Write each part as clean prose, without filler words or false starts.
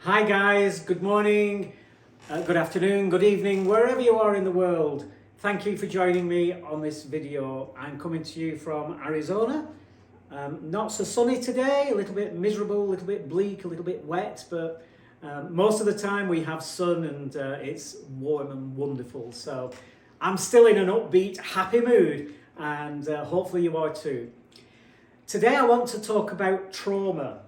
Hi guys, good morning, good afternoon, good evening, wherever you are in the world. Thank you for joining me on this video. I'm coming to you from Arizona. Not so sunny today, a little bit miserable, a little bit bleak, a little bit wet, but most of the time we have sun and it's warm and wonderful. So I'm still in an upbeat, happy mood and hopefully you are too. Today I want to talk about trauma.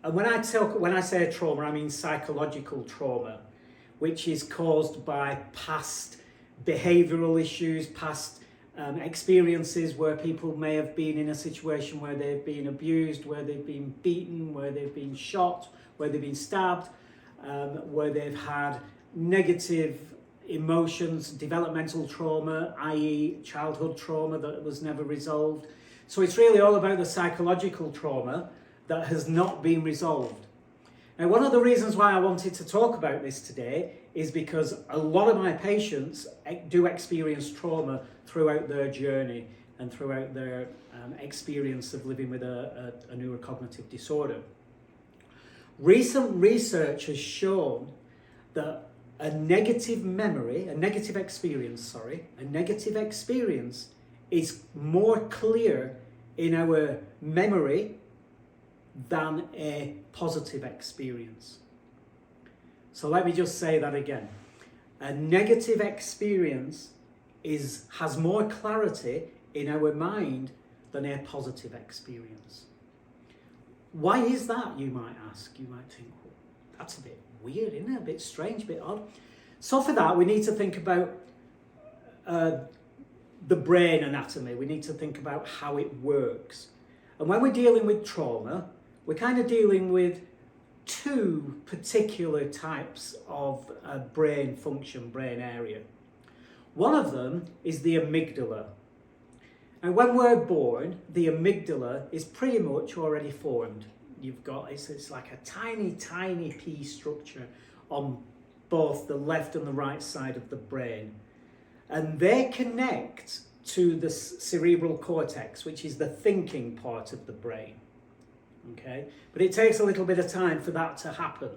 And when I say trauma, I mean psychological trauma, which is caused by past behavioural issues, past experiences where people may have been in a situation where they've been abused, where they've been beaten, where they've been shot, where they've been stabbed, where they've had negative emotions, developmental trauma, i.e. childhood trauma that was never resolved. So it's really all about the psychological trauma that has not been resolved. Now, one of the reasons why I wanted to talk about this today is because a lot of my patients do experience trauma throughout their journey and throughout their experience of living with a neurocognitive disorder. Recent research has shown that a negative experience is more clear in our memory than a positive experience. So let me just say that again. A negative experience has more clarity in our mind than a positive experience. Why is that, you might ask? You might think, well, that's a bit weird, isn't it? A bit strange, a bit odd. So for that, we need to think about the brain anatomy. We need to think about how it works. And when we're dealing with trauma, we're kind of dealing with two particular types of brain function, brain area. One of them is the amygdala. And when we're born, the amygdala is pretty much already formed. It's like a tiny pea structure on both the left and the right side of the brain. And they connect to the cerebral cortex, which is the thinking part of the brain. Okay, but it takes a little bit of time for that to happen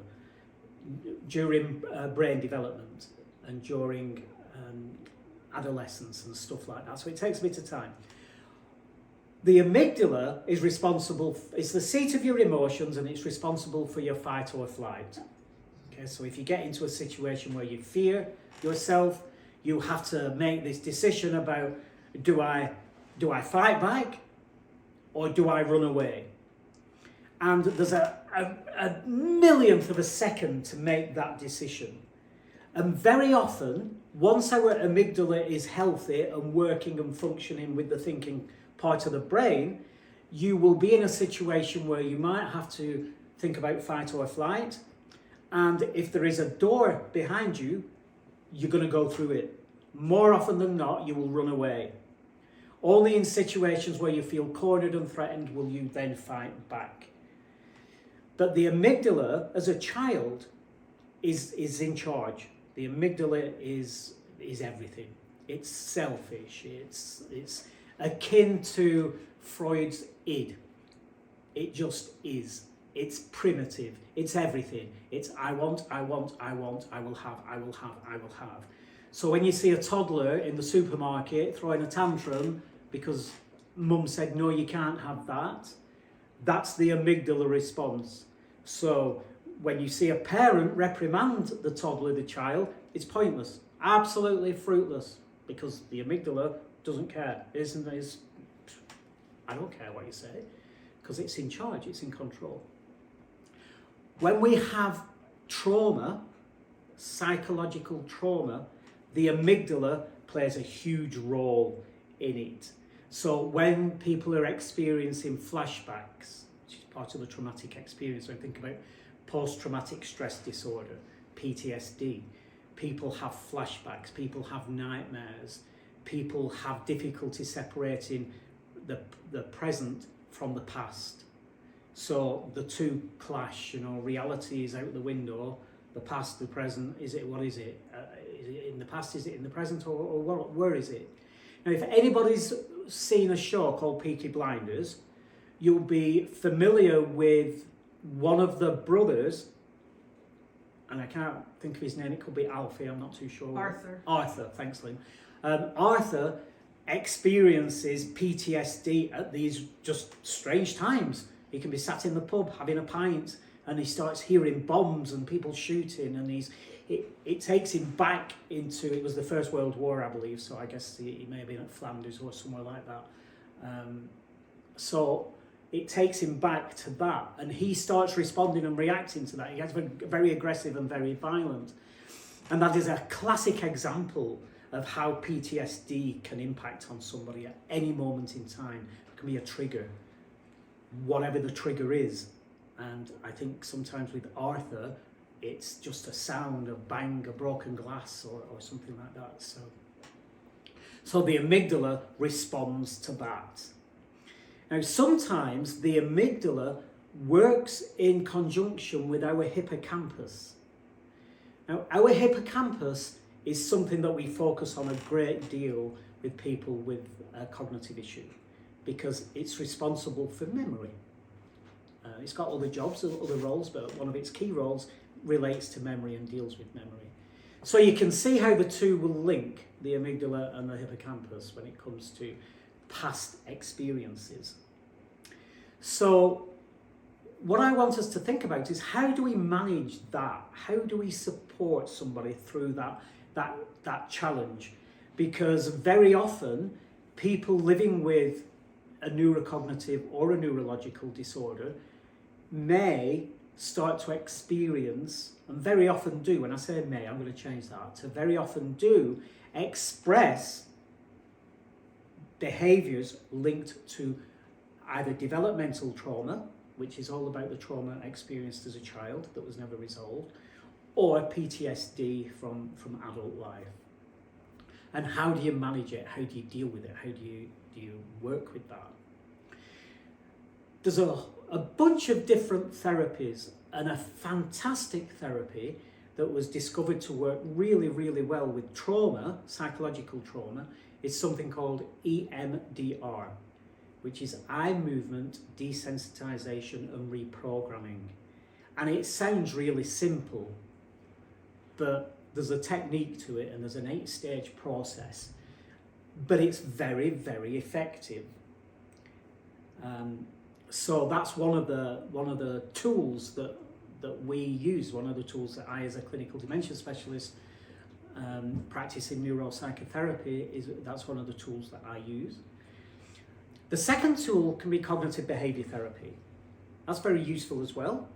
during brain development and during adolescence and stuff like that. So it takes a bit of time. The amygdala is it's the seat of your emotions and it's responsible for your fight or flight. Okay, so if you get into a situation where you fear yourself, you have to make this decision about do I fight back or do I run away? And there's a millionth of a second to make that decision. And very often, once our amygdala is healthy and working and functioning with the thinking part of the brain, you will be in a situation where you might have to think about fight or flight. And if there is a door behind you, you're going to go through it. More often than not, you will run away. Only in situations where you feel cornered and threatened will you then fight back. But the amygdala, as a child, is in charge. The amygdala is everything. It's selfish. It's akin to Freud's id. It just is. It's primitive. It's everything. It's I want, I will have. So when you see a toddler in the supermarket throwing a tantrum because mum said, no, you can't have that, that's the amygdala response. So when you see a parent reprimand the toddler, the child, it's pointless, absolutely fruitless, because the amygdala doesn't care. I don't care what you say, because it's in charge, it's in control. When we have trauma, psychological trauma, the amygdala plays a huge role in it. So when people are experiencing flashbacks, which is part of the traumatic experience, when I think about post-traumatic stress disorder, PTSD, people have flashbacks, people have nightmares, people have difficulty separating the present from the past. So the two clash, reality is out the window, the past, the present, what is it? Is it in the past, is it in the present, or where is it? Now, if anybody's seen a show called Peaky Blinders, you'll be familiar with one of the brothers and I can't think of his name, it could be Alfie, I'm not too sure. Arthur, thanks Lynn. Arthur experiences PTSD at these just strange times. He can be sat in the pub having a pint and he starts hearing bombs and people shooting, and it takes him back into, it was the First World War, I believe, so I guess he may have been at Flanders or somewhere like that. So it takes him back to that, and he starts responding and reacting to that. He gets very aggressive and very violent. And that is a classic example of how PTSD can impact on somebody at any moment in time. It can be a trigger, whatever the trigger is. And I think sometimes with Arthur, it's just a sound, a bang, a broken glass or something like that. So the amygdala responds to that. Now, sometimes the amygdala works in conjunction with our hippocampus. Now, our hippocampus is something that we focus on a great deal with people with a cognitive issue, because it's responsible for memory. It's got other jobs, other roles, but one of its key roles relates to memory and deals with memory. So you can see how the two will link, the amygdala and the hippocampus, when it comes to past experiences. So what I want us to think about is, how do we manage that? How do we support somebody through that challenge? Because very often people living with a neurocognitive or a neurological disorder may start to experience, and very often do, when I say may, I'm going to change that to very often do, express behaviours linked to either developmental trauma, which is all about the trauma experienced as a child that was never resolved, or PTSD from adult life. And how do you manage it? How do you deal with it? How do you work with that? There's a bunch of different therapies, and a fantastic therapy that was discovered to work really, really well with trauma, psychological trauma, is something called EMDR, which is eye movement desensitization and reprogramming. And it sounds really simple, but there's a technique to it, and there's an 8-stage process, but it's very, very effective. So that's one of the tools that we use, one of the tools that I, as a clinical dementia specialist practicing neuropsychotherapy, that's one of the tools that I use. The second tool can be cognitive behaviour therapy. That's very useful as well,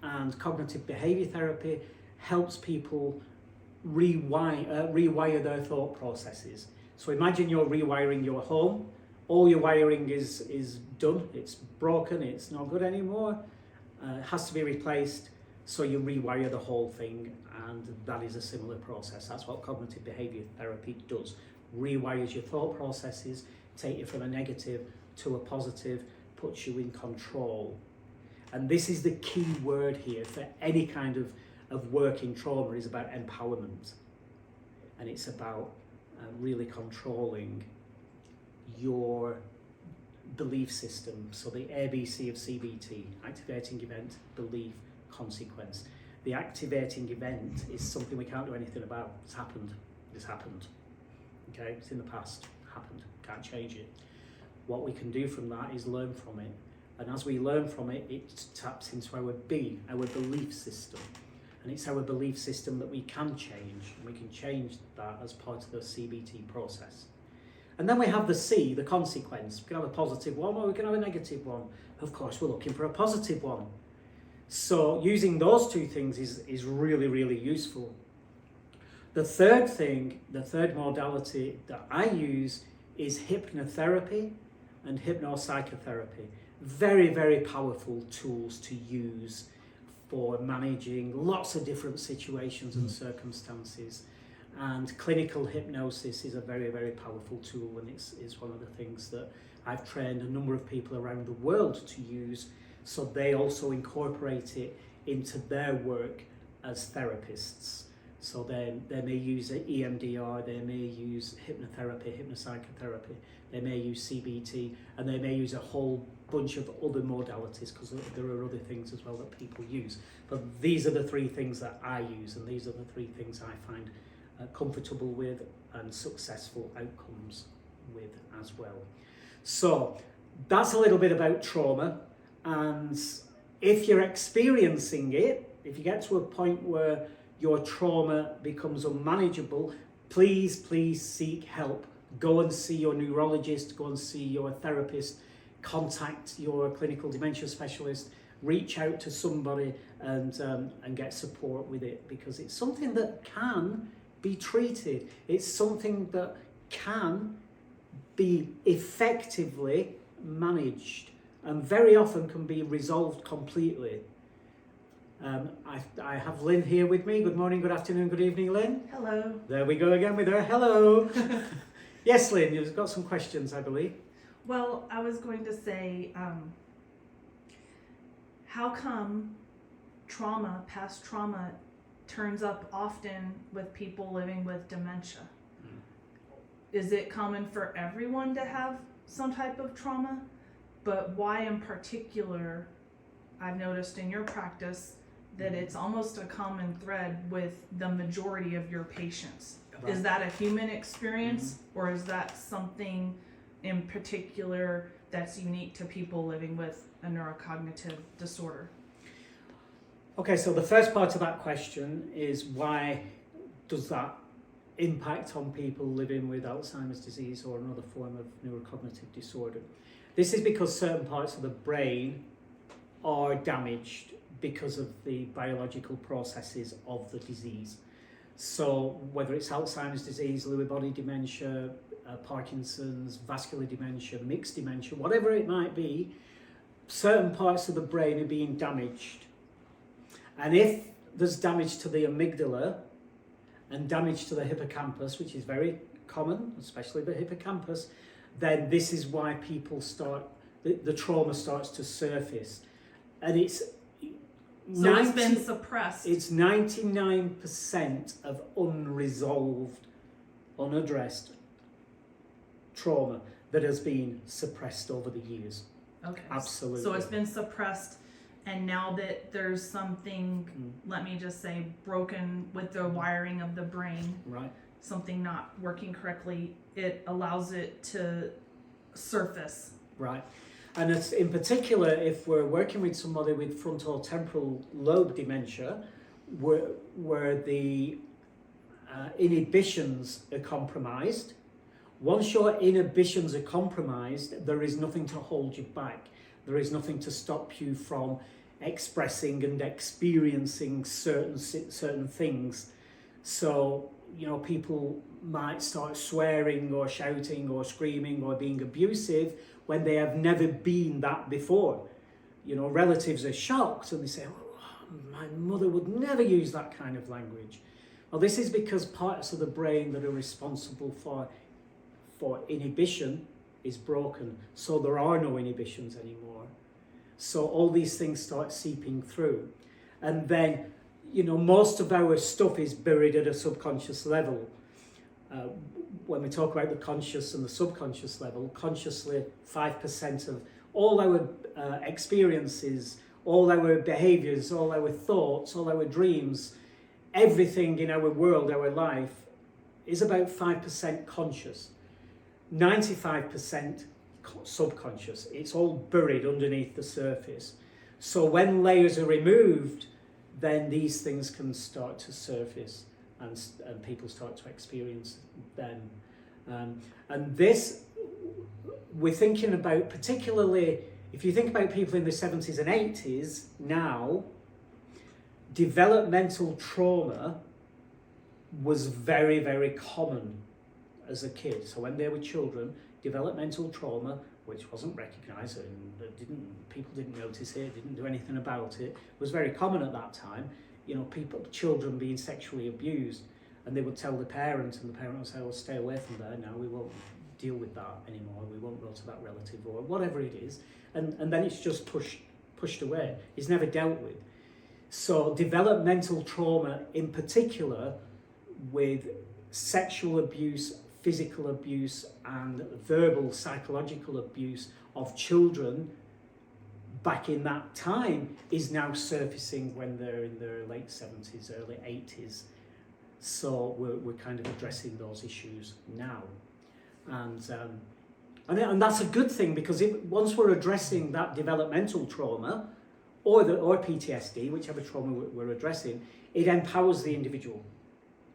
and cognitive behaviour therapy helps people rewire their thought processes. So imagine you're rewiring your home. All your wiring is done, it's broken, it's not good anymore, it has to be replaced, so you rewire the whole thing, and that is a similar process. That's what cognitive behaviour therapy does. Rewires your thought processes, take you from a negative to a positive, puts you in control. And this is the key word here for any kind of work in trauma, is about empowerment. And it's about really controlling your belief system. So the ABC of CBT, activating event, belief, consequence. The activating event is something we can't do anything about. It's happened. Okay, it's in the past, happened, can't change it. What we can do from that is learn from it. And as we learn from it, it taps into our belief system. And it's our belief system that we can change. And we can change that as part of the CBT process. And then we have the C, the consequence. We can have a positive one or we can have a negative one. Of course, we're looking for a positive one. So using those two things is really, really useful. The third modality that I use is hypnotherapy and hypnopsychotherapy. Very, very powerful tools to use for managing lots of different situations and circumstances. And clinical hypnosis is a very, very powerful tool, and it's one of the things that I've trained a number of people around the world to use, so they also incorporate it into their work as therapists. So they may use EMDR, they may use hypnotherapy, hypnopsychotherapy, they may use CBT, and they may use a whole bunch of other modalities, because there are other things as well that people use. But these are the three things that I use, and these are the three things I find comfortable with and successful outcomes with as well. So that's a little bit about trauma, and if you're experiencing it, if you get to a point where your trauma becomes unmanageable, please seek help. Go and see your neurologist, go and see your therapist, contact your clinical dementia specialist, reach out to somebody and get support with it, because it's something that can be treated. It's something that can be effectively managed and very often can be resolved completely. I have Lynn here with me. Good morning, good afternoon, good evening, Lynn. Hello. There we go again with her. Hello. Yes, Lynn, you've got some questions, I believe. Well, I was going to say, how come past trauma, turns up often with people living with dementia? Is it common for everyone to have some type of trauma? But why in particular, I've noticed in your practice that it's almost a common thread with the majority of your patients. Right. Is that a human experience, or is that something in particular that's unique to people living with a neurocognitive disorder? Okay, so the first part of that question is, why does that impact on people living with Alzheimer's disease or another form of neurocognitive disorder? This is because certain parts of the brain are damaged because of the biological processes of the disease. So whether it's Alzheimer's disease, Lewy body dementia, Parkinson's, vascular dementia, mixed dementia, whatever it might be, certain parts of the brain are being damaged. And if there's damage to the amygdala and damage to the hippocampus, which is very common, especially the hippocampus, then this is why people the trauma starts to surface. And it's been suppressed. It's 99% of unresolved, unaddressed trauma that has been suppressed over the years. Okay. Absolutely. So it's been suppressed, and now that there's something, let me just say, broken with the wiring of the brain, right? Something not working correctly, it allows it to surface. Right. And it's in particular, if we're working with somebody with frontal temporal lobe dementia, where the inhibitions are compromised. Once your inhibitions are compromised, there is nothing to hold you back. There is nothing to stop you from expressing and experiencing certain things. So, people might start swearing or shouting or screaming or being abusive when they have never been that before. Relatives are shocked and they say, "Oh, my mother would never use that kind of language." Well, this is because parts of the brain that are responsible for inhibition is broken, so there are no inhibitions anymore. So all these things start seeping through. And then, most of our stuff is buried at a subconscious level. When we talk about the conscious and the subconscious level, consciously 5% of all our experiences, all our behaviors, all our thoughts, all our dreams, everything in our world, our life, is about 5% conscious. 95% subconscious. It's all buried underneath the surface. So when layers are removed, then these things can start to surface and people start to experience them. And this, we're thinking about, particularly if you think about people in the 70s and 80s now, developmental trauma was very, very common as a kid. So when they were children, developmental trauma, which wasn't recognised and people didn't notice it, didn't do anything about it, was very common at that time. Children being sexually abused, and they would tell the parent, and the parent would say, "Well, stay away from there now, we won't deal with that anymore, we won't go to that relative," or whatever it is, and then it's just pushed away. It's never dealt with. So developmental trauma in particular with sexual abuse, physical abuse, and verbal, psychological abuse of children back in that time is now surfacing when they're in their late 70s, early 80s. So we're kind of addressing those issues now. And that's a good thing, because once we're addressing that developmental trauma or PTSD, whichever trauma we're addressing, it empowers the individual.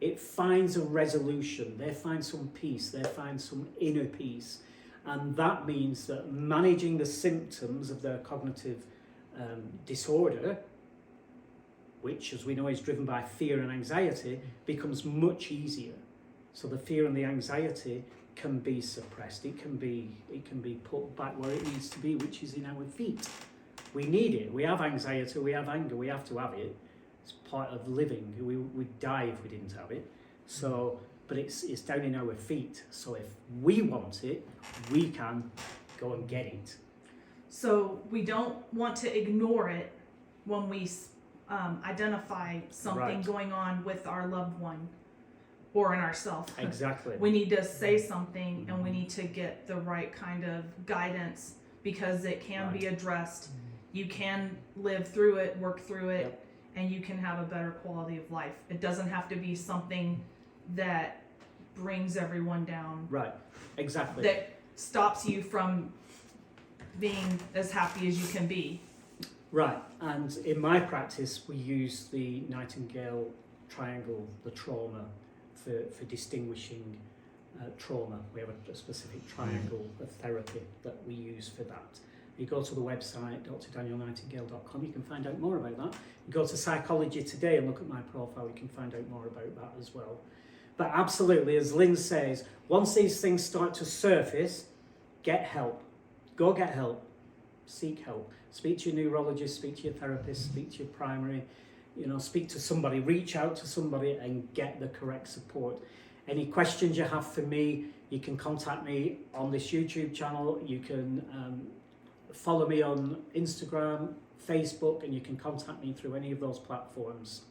It finds a resolution. They find some peace. They find some inner peace. And that means that managing the symptoms of their cognitive disorder, which, as we know, is driven by fear and anxiety, becomes much easier. So the fear and the anxiety can be suppressed. It can be put back where it needs to be, which is in our feet. We need it. We have anxiety. We have anger. We have to have it. It's part of living. We'd die if we didn't have it. So, but it's down in our feet. So if we want it, we can go and get it. So we don't want to ignore it when we identify something going on with our loved one or in ourselves. Exactly. We need to say something, and we need to get the right kind of guidance, because it can be addressed. You can live through it, work through it, Yep. and you can have a better quality of life. It doesn't have to be something that brings everyone down, Right. Exactly. that stops you from being as happy as you can be. Right, and in my practice, we use the Nightingale triangle, the trauma, for distinguishing trauma. We have a specific triangle of therapy that we use for that. You go to the website, drdanielnightingale.com, you can find out more about that. You go to Psychology Today and look at my profile, you can find out more about that as well. But absolutely, as Lynn says, once these things start to surface, get help. Go get help. Seek help. Speak to your neurologist, speak to your therapist, speak to your primary, speak to somebody, reach out to somebody and get the correct support. Any questions you have for me, you can contact me on this YouTube channel. You can follow me on Instagram, Facebook, and you can contact me through any of those platforms.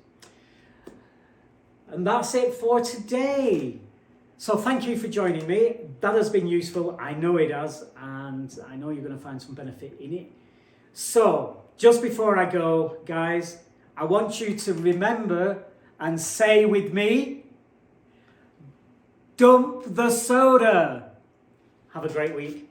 And that's it for today. So thank you for joining me. That has been useful. I know it has, and I know you're going to find some benefit in it. So just before I go, guys, I want you to remember and say with me, dump the soda. Have a great week.